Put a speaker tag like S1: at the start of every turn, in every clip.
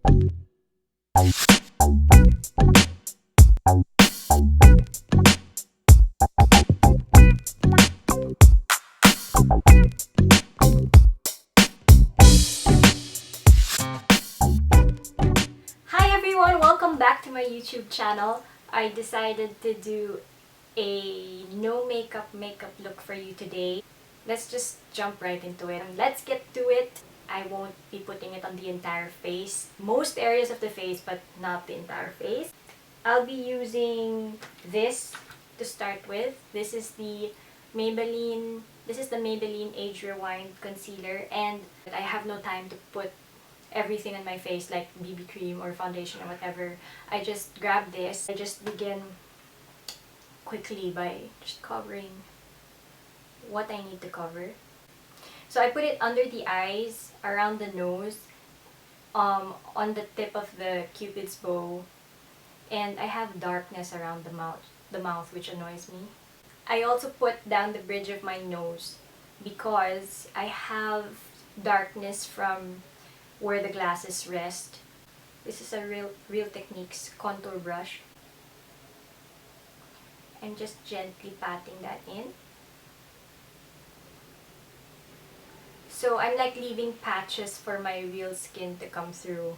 S1: Hi everyone! Welcome back to my YouTube channel. I decided to do a no makeup look for you today. Let's just jump right into it. Let's get to it. I won't be putting it on the entire face. Most areas of the face, but not the entire face. I'll be using this to start with. This is the Maybelline Age Rewind Concealer, and I have no time to put everything on my face like BB cream or foundation or whatever. I just grab this. I just begin quickly by just covering what I need to cover. So I put it under the eyes, around the nose, on the tip of the Cupid's bow, and I have darkness around the mouth, which annoys me. I also put down the bridge of my nose because I have darkness from where the glasses rest. This is a Real Techniques contour brush. I'm just gently patting that in. So I'm like leaving patches for my real skin to come through.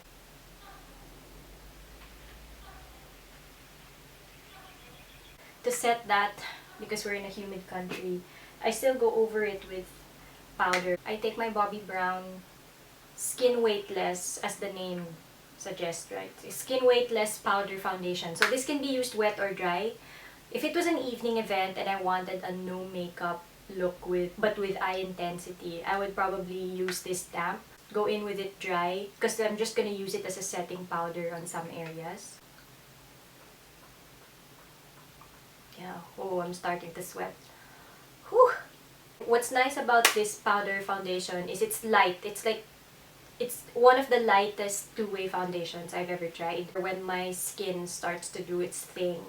S1: To set that, because we're in a humid country, I still go over it with powder. I take my Bobbi Brown Skin Weightless, as the name suggests, right? Skin Weightless Powder Foundation. So this can be used wet or dry. If it was an evening event and I wanted a no makeup look but with eye intensity, I would probably use this damp. Go in with it dry because I'm just gonna use it as a setting powder on some areas. Yeah, oh, I'm starting to sweat. Whew! What's nice about this powder foundation is it's light. It's one of the lightest two-way foundations I've ever tried. When my skin starts to do its thing,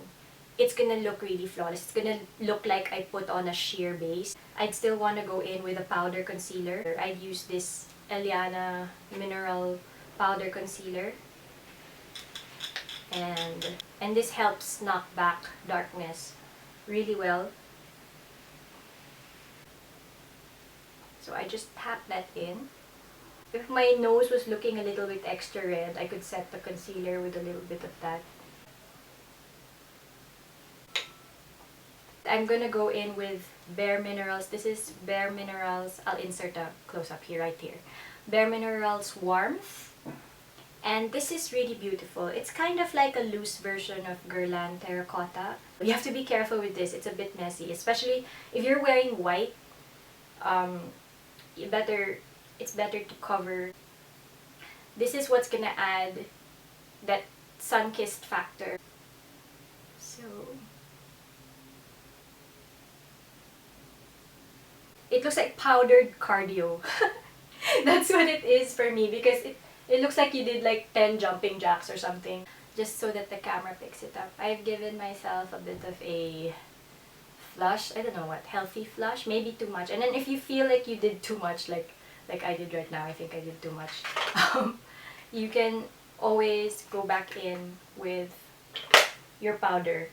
S1: it's gonna look really flawless. It's gonna look like I put on a sheer base. I'd still want to go in with a powder concealer. I'd use this ELLANA Mineral Powder Concealer. And this helps knock back darkness really well. So I just tap that in. If my nose was looking a little bit extra red, I could set the concealer with a little bit of that. I'm gonna go in with Bare Minerals. This is Bare Minerals. I'll insert a close-up here, right here. Bare Minerals Warmth. And this is really beautiful. It's kind of like a loose version of Guerlain Terracotta. You have to be careful with this. It's a bit messy, especially if you're wearing white. It's better to cover. This is what's gonna add that sun-kissed factor. So it looks like powdered cardio. That's what it is for me, because it looks like you did like 10 jumping jacks or something, just so that the camera picks it up. I've given myself a bit of a flush. I don't know what, healthy flush, maybe too much. And then if you feel like you did too much, like I did right now, I think I did too much, you can always go back in with your powder.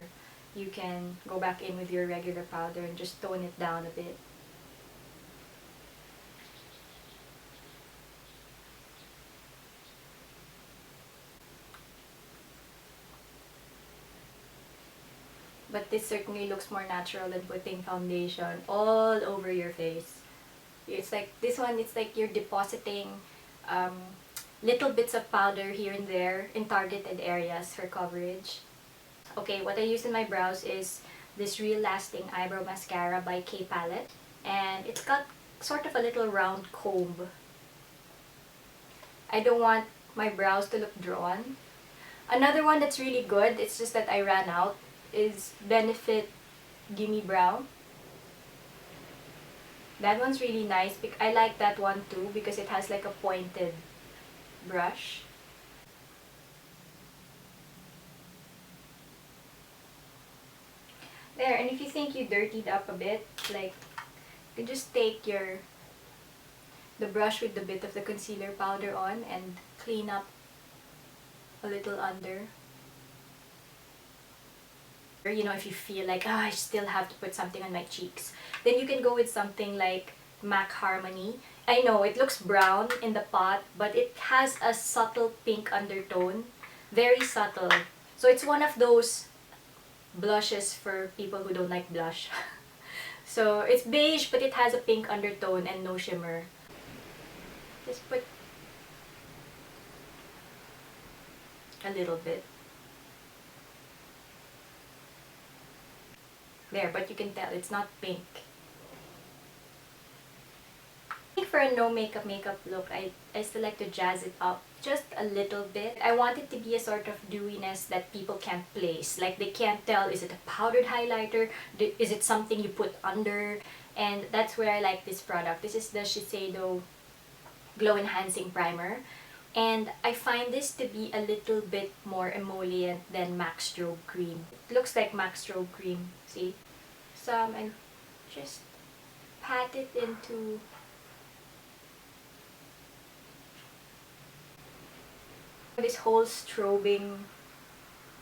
S1: You can go back in with your regular powder and just tone it down a bit. But this certainly looks more natural than putting foundation all over your face. It's like, this one, it's like you're depositing little bits of powder here and there in targeted areas for coverage. Okay, what I use in my brows is this Real Lasting Eyebrow Mascara by K Palette. And it's got sort of a little round comb. I don't want my brows to look drawn. Another one that's really good, it's just that I ran out, is Benefit Gimme Brow. That one's really nice. I like that one too because it has like a pointed brush. There, and if you think you dirtied up a bit, like, you can just take the brush with the bit of the concealer powder on and clean up a little under. You know, if you feel like, I still have to put something on my cheeks, then you can go with something like MAC Harmony. I know it looks brown in the pot, but it has a subtle pink undertone. Very subtle. So it's one of those blushes for people who don't like blush. So it's beige, but it has a pink undertone and no shimmer. Just put a little bit. There, but you can tell it's not pink. I think for a no makeup look, I still like to jazz it up just a little bit. I want it to be a sort of dewiness that people can't place. Like they can't tell, is it a powdered highlighter? Is it something you put under? And that's where I like this product. This is the Shiseido Glow Enhancing Primer. And I find this to be a little bit more emollient than MAC Strobe Cream. It looks like MAC Strobe Cream, see? Some and just pat it into this whole strobing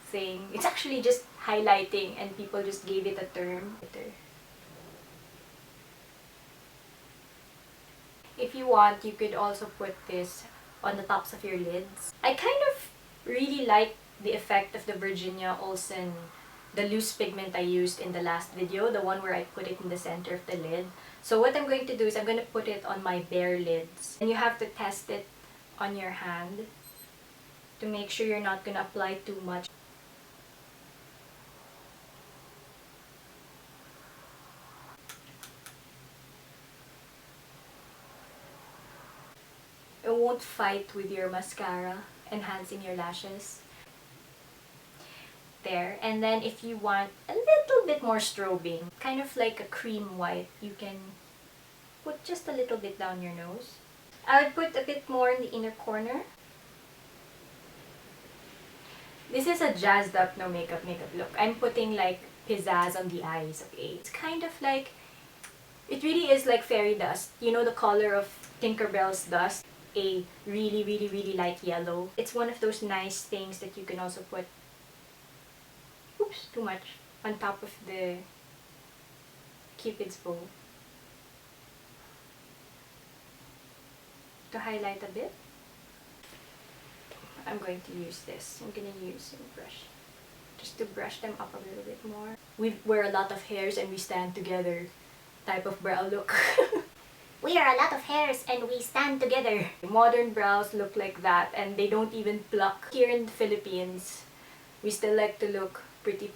S1: thing. It's actually just highlighting and people just gave it a term. If you want, you could also put this on the tops of your lids. I kind of really like the effect of the Virginia Olsen, the loose pigment I used in the last video, the one where I put it in the center of the lid. So what I'm going to do is I'm going to put it on my bare lids. And you have to test it on your hand to make sure you're not going to apply too much. It won't fight with your mascara, enhancing your lashes. There. And then if you want a little bit more strobing, kind of like a cream white, you can put just a little bit down your nose. I would put a bit more in the inner corner. This is a jazzed up no makeup look. I'm putting like pizzazz on the eyes, okay? It's kind of like, it really is like Fairydust. You know the color of Tinkerbell's dust? A really light yellow. It's one of those nice things that you can also put, oops, too much, on top of the Cupid's bow. To highlight a bit, I'm going to use this. I'm going to use a brush just to brush them up a little bit more. We wear a lot of hairs and we stand together type of brow look. We are a lot of hairs and we stand together. Modern brows look like that and they don't even pluck. Here in the Philippines, we still like to look pretty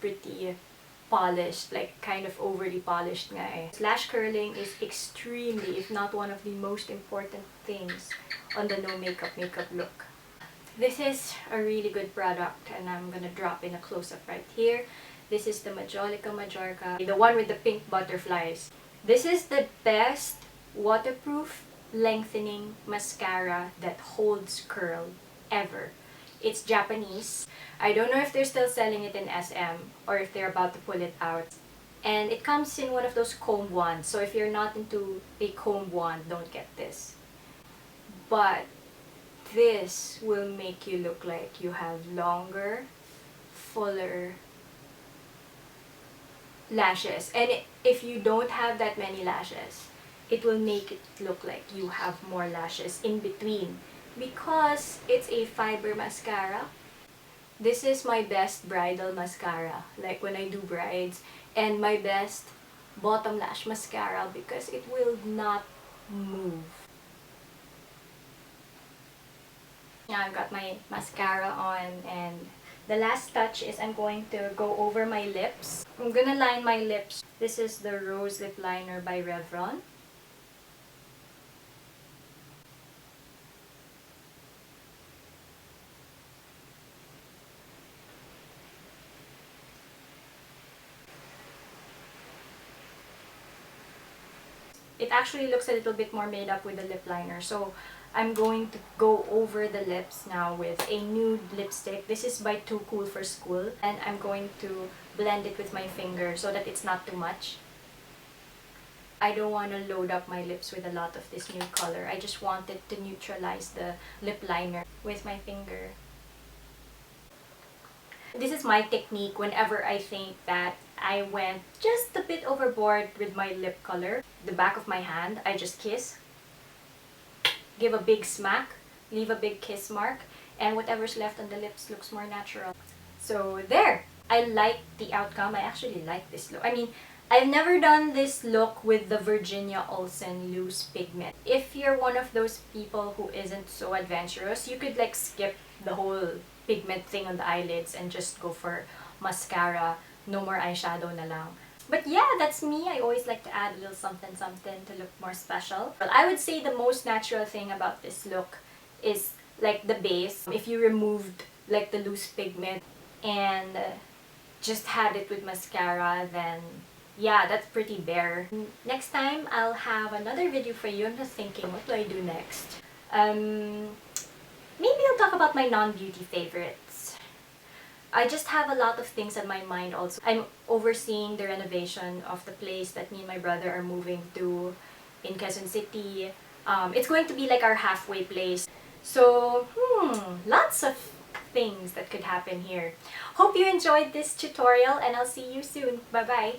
S1: polished, like kind of overly polished nga eh. Lash curling is extremely, if not one of the most important things on the no makeup look. This is a really good product and I'm gonna drop in a close-up right here. This is the Majorca, the one with the pink butterflies. This is the best waterproof lengthening mascara that holds curl ever. It's Japanese. I don't know if they're still selling it in SM or if they're about to pull it out. And it comes in one of those comb wands. So if you're not into a comb wand, don't get this. But this will make you look like you have longer, fuller lashes. And if you don't have that many lashes, it will make it look like you have more lashes in between because it's a fiber mascara. This is my best bridal mascara, like when I do brides, and my best bottom lash mascara because it will not move. Now I've got my mascara on and the last touch is I'm going to go over my lips. I'm gonna line my lips. This is the Rose Lip Liner by REVLON. It actually looks a little bit more made up with the lip liner. So I'm going to go over the lips now with a nude lipstick. This is by Too Cool for School. And I'm going to blend it with my finger so that it's not too much. I don't want to load up my lips with a lot of this nude color. I just wanted to neutralize the lip liner with my finger. This is my technique whenever I think that I went just a bit overboard with my lip color. The back of my hand, I just kiss, give a big smack, leave a big kiss mark, and whatever's left on the lips looks more natural. So there! I like the outcome. I actually like this look. I mean, I've never done this look with the Virginia Olsen loose pigment. If you're one of those people who isn't so adventurous, you could like skip the whole pigment thing on the eyelids and just go for mascara. No more eyeshadow na lang. But yeah, that's me. I always like to add a little something something to look more special. Well, I would say the most natural thing about this look is like the base. If you removed like the loose pigment and just had it with mascara, then yeah, that's pretty bare. Next time, I'll have another video for you. I'm just thinking, what do I do next? Maybe I'll talk about my non-beauty favorites. I just have a lot of things on my mind also. I'm overseeing the renovation of the place that me and my brother are moving to in Quezon City. It's going to be like our halfway place. So, lots of things that could happen here. Hope you enjoyed this tutorial and I'll see you soon. Bye-bye!